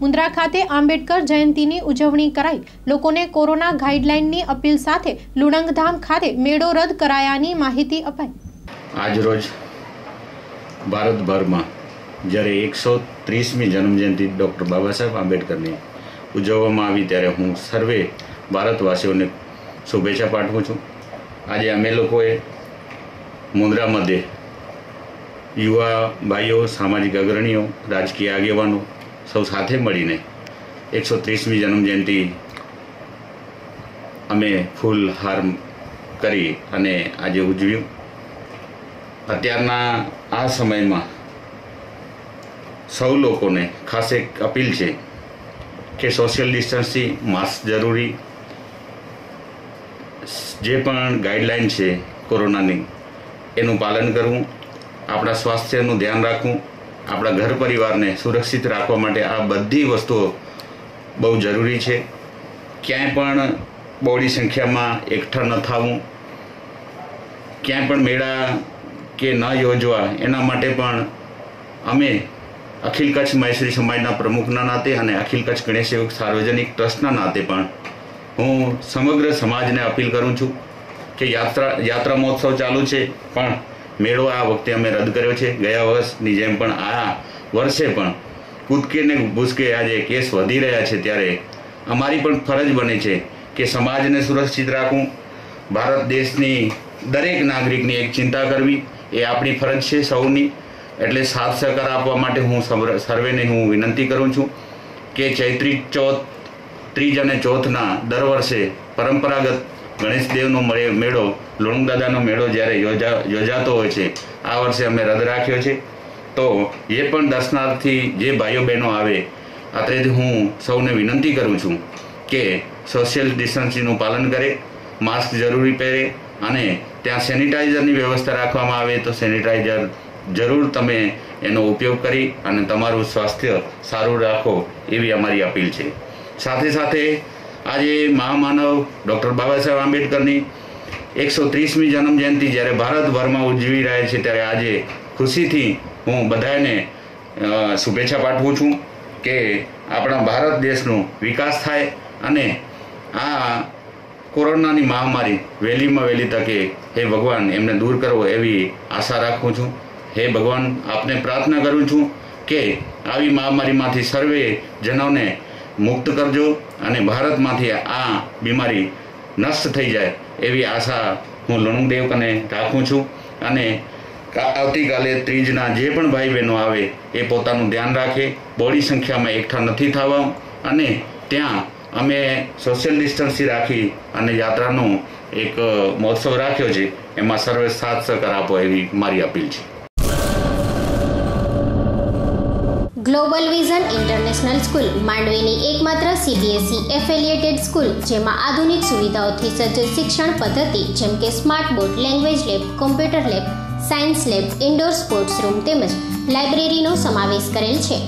મુન્દ્રા ખાતે આંબેડકર જયંતીની ઉજવણી કરાઈ। લોકોને કોરોના ગાઈડલાઈનની અપીલ સાથે લુણંગધામ ખાતે મેળો રદ કરાયાની માહિતી અપાઈ। આજરોજ ભારતભરમાં જ્યારે 130મી જન્મજયંતિ ડૉક્ટર બાબા સાહેબ આંબેડકરની ઉજવવામાં આવી ત્યારે હું સર્વે ભારતવાસીઓને શુભેચ્છા પાઠવું છું। આજે અમે લોકોએ મુન્દ્રા મધ્યે યુવા ભાઈઓ, સામાજિક અગ્રણીઓ, રાજકીય આગેવાનો સૌ સાથે મળીને 130મી જન્મજયંતિ અમે ફૂલહાર કરી અને આજે ઉજવ્યું। અત્યારના આ સમયમાં સૌ લોકોને ખાસ એક અપીલ છે કે સોશિયલ ડિસ્ટન્સિંગ, માસ્ક જરૂરી, જે પણ ગાઈડલાઈન છે કોરોનાની એનું પાલન કરવું, આપણા સ્વાસ્થ્યનું ધ્યાન રાખવું, આપણા ઘર પરિવારને સુરક્ષિત રાખવા માટે આ બધી વસ્તુઓ બહુ જરૂરી છે। ક્યાંય પણ બહોળી સંખ્યામાં એકઠા ન થવું, ક્યાંય પણ મેળા કે ન યોજવા, એના માટે પણ અમે અખિલ કચ્છ મહેશ્રી સમાજના પ્રમુખના નાતે અને અખિલ કચ્છ ગણેશ સેવક સાર્વજનિક ટ્રસ્ટના નાતે પણ હું સમગ્ર સમાજને અપીલ કરું છું કે યાત્રા મહોત્સવ ચાલુ છે પણ મેળો આ વખતે અમે રદ કર્યો છે। ગયા વર્ષની જેમ પણ આ વર્ષે પણ કૂદકે ને ભૂસકે આજે કેસ વધી રહ્યા છે ત્યારે અમારી પણ ફરજ બને છે કે સમાજને સુરક્ષિત રાખવું, ભારત દેશની દરેક નાગરિકની એક ચિંતા કરવી એ આપણી ફરજ છે સૌની। એટલે સાથ સહકાર આપવા માટે હું સર્વેને હું વિનંતી કરું છું કે ચૈત્રી ચોથ, ત્રીજ અને ચોથના દર વર્ષે પરંપરાગત ગણેશ દેવનો મેળો, લુણંગ દાદાનો મેળો જ્યારે યોજાતો હોય છે, આ વર્ષે અમે રદ રાખ્યો છે। તો એ પણ દર્શનાર્થી જે ભાઈઓ બહેનો આવે અત્રેથી હું સૌને વિનંતી કરું છું કે સોશિયલ ડિસ્ટન્સિંગનું પાલન કરે, માસ્ક જરૂરી પહેરે અને ત્યાં સેનિટાઈઝરની વ્યવસ્થા રાખવામાં આવે તો સેનિટાઈઝર જરૂર તમે એનો ઉપયોગ કરી અને તમારું સ્વાસ્થ્ય સારું રાખો એવી અમારી અપીલ છે। સાથે સાથે આજે મહામાનવ ડૉક્ટર બાબા સાહેબ આંબેડકરની 130મી જન્મજયંતિ જ્યારે ભારતભરમાં ઉજવી રહ્યા છે ત્યારે આજે ખુશીથી હું બધાને શુભેચ્છા પાઠવું છું કે આપણા ભારત દેશનો વિકાસ થાય અને આ કોરોનાની મહામારી વહેલીમાં વહેલી તકે હે ભગવાન એમને દૂર કરવો એવી આશા રાખું છું। હે ભગવાન, આપને પ્રાર્થના કરું છું કે આવી મહામારીમાંથી સર્વે જનોને મુક્ત કરજો અને ભારતમાંથી આ બીમારી નષ્ટ થઈ જાય એવી આશા હું લુણંગ દેવકને રાખું છું। અને આવતીકાલે ત્રીજના જે પણ ભાઈ બહેનો આવે એ પોતાનું ધ્યાન રાખે, બહોળી સંખ્યામાં એકઠા નથી થવા અને ત્યાં અમે સોશિયલ ડિસ્ટન્સિંગ રાખી અને યાત્રાનો એક મહોત્સવ રાખ્યો છે એમાં સર્વે સાથ સહકાર આપો એવી મારી અપીલ છે। ગ્લોબલ વિઝન ઇન્ટરનેશનલ સ્કૂલ માંડવીની એકમાત્ર CBSE એફિલિએટેડ સ્કૂલ, જેમાં આધુનિક સુવિધાઓથી સજ્જ શિક્ષણ પદ્ધતિ જેમ કે smart board, language lab, computer lab, science lab, indoor sports room તેમજ લાઇબ્રેરીનો સમાવેશ કરેલ છે।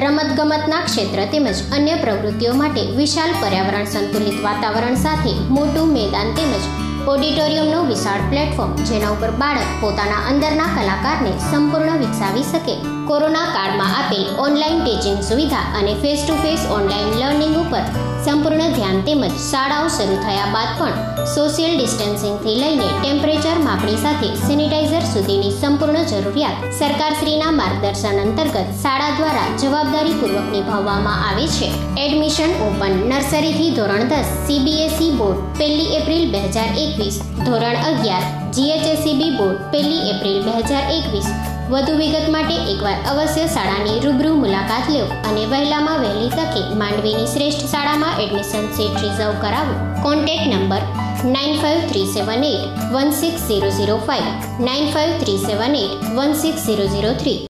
રમતગમતના ક્ષેત્ર તેમજ અન્ય પ્રવૃત્તિઓ માટે વિશાળ પર્યાવરણ સંતુલિત વાતાવરણ સાથે મોટું મેદાન તેમજ ઓડિટોરિયમનો વિશાળ પ્લેટફોર્મ, જેના ઉપર બાળક પોતાના અંદરના કલાકારને સંપૂર્ણ વિકસાવી શકે। કોરોના કાળમાં આપેલ ઓનલાઈન ટીચિંગ સુવિધા અને face to face online learning ઉપર સંપૂર્ણ ધ્યાન તેમજ શાળાઓ શરૂ થયા બાદ પણ સોશિયલ ડિસ્ટન્સિંગથી લઈને ટેમ્પરેચર માપણી સાથે સેનિટાઈઝર સુધીની સંપૂર્ણ જરૂરિયાત સરકારશ્રીના માર્ગદર્શન અંતર્ગત શાળા દ્વારા જવાબદારીપૂર્વક નિભાવવામાં આવે છે। એડમિશન ઓપન નર્સરીથી ધોરણ 10 CBSE બોર્ડ 1 એપ્રિલ 2021, ધોરણ 11 GHSEB બોર્ડ 1 એપ્રિલ 2021। વધુ વિગત માટે એકવાર અવશ્ય શાળાની રૂબરૂ મુલાકાત લો અને વહેલામાં વહેલી તકે માંડવીની શ્રેષ્ઠ શાળામાં એડમિશન સીટ રિઝર્વ કરાવો। Contact number 9537816005, 9537816003।